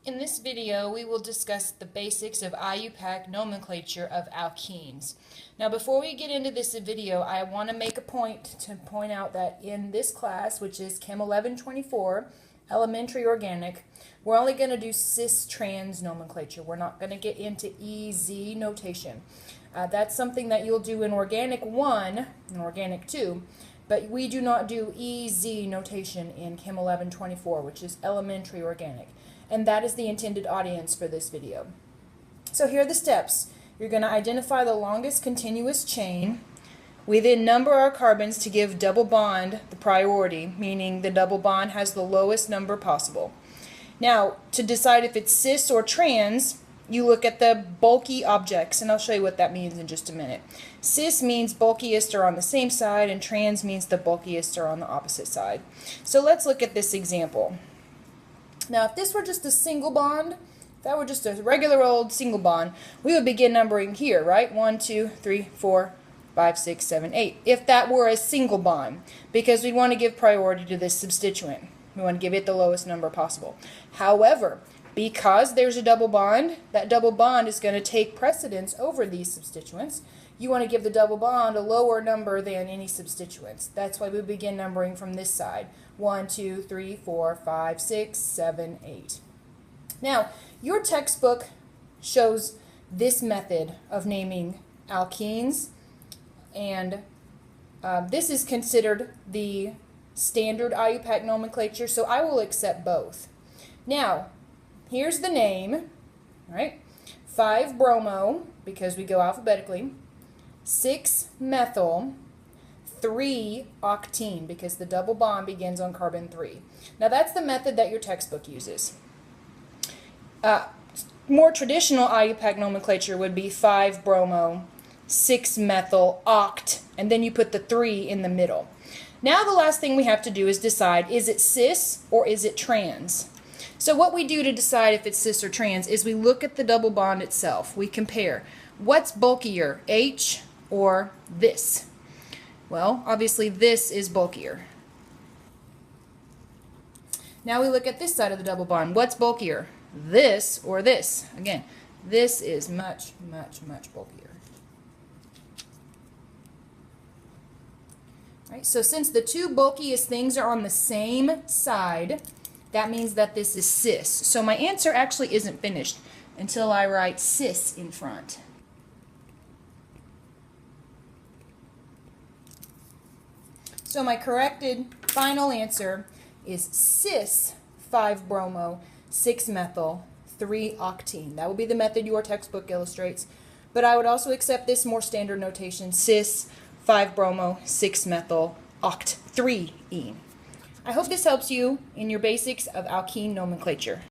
In this video, we will discuss the basics of IUPAC nomenclature of alkenes. Now, before we get into this video, I want to make a point to point out that in this class, which is Chem 1124, Elementary Organic, we're only going to do cis-trans nomenclature. We're not going to get into EZ notation. That's something that you'll do in Organic 1 and Organic 2, but we do not do EZ notation in Chem 1124, which is Elementary Organic. And that is the intended audience for this video. So here are the steps. You're going to identify the longest continuous chain. We then number our carbons to give double bond the priority, meaning the double bond has the lowest number possible. Now, to decide if it's cis or trans, you look at the bulky objects, and I'll show you what that means in just a minute. Cis means bulkiest are on the same side, and trans means the bulkiest are on the opposite side. So let's look at this example. Now, if this were just a single bond, if that were just a regular old single bond, we would begin numbering here, right? 1, 2, 3, 4, 5, 6, 7, 8. If that were a single bond, because we want to give priority to this substituent. We want to give it the lowest number possible. However, because there's a double bond, that double bond is going to take precedence over these substituents. You want to give the double bond a lower number than any substituents. That's why we begin numbering from this side. 1, 2, 3, 4, 5, 6, 7, 8. Now, your textbook shows this method of naming alkenes, and this is considered the standard IUPAC nomenclature, so I will accept both. Now, here's the name, right? 5-bromo, because we go alphabetically, 6-methyl, 3-octene, because the double bond begins on carbon 3. Now that's the method that your textbook uses. More traditional IUPAC nomenclature would be 5-bromo, 6-methyl, oct, and then you put the 3 in the middle. Now the last thing we have to do is decide, is it cis or is it trans? So what we do to decide if it's cis or trans is we look at the double bond itself. We compare. What's bulkier, H or this? Well, obviously this is bulkier. Now we look at this side of the double bond. What's bulkier, this or this? Again, this is much, much, much bulkier. Right, so since the two bulkiest things are on the same side, that means that this is cis. So my answer actually isn't finished until I write cis in front. So my corrected final answer is cis 5-bromo, 6-methyl, 3-octene. That would be the method your textbook illustrates. But I would also accept this more standard notation, cis 5-bromo, 6-methyl, oct 3-ene. I hope this helps you in your basics of alkene nomenclature.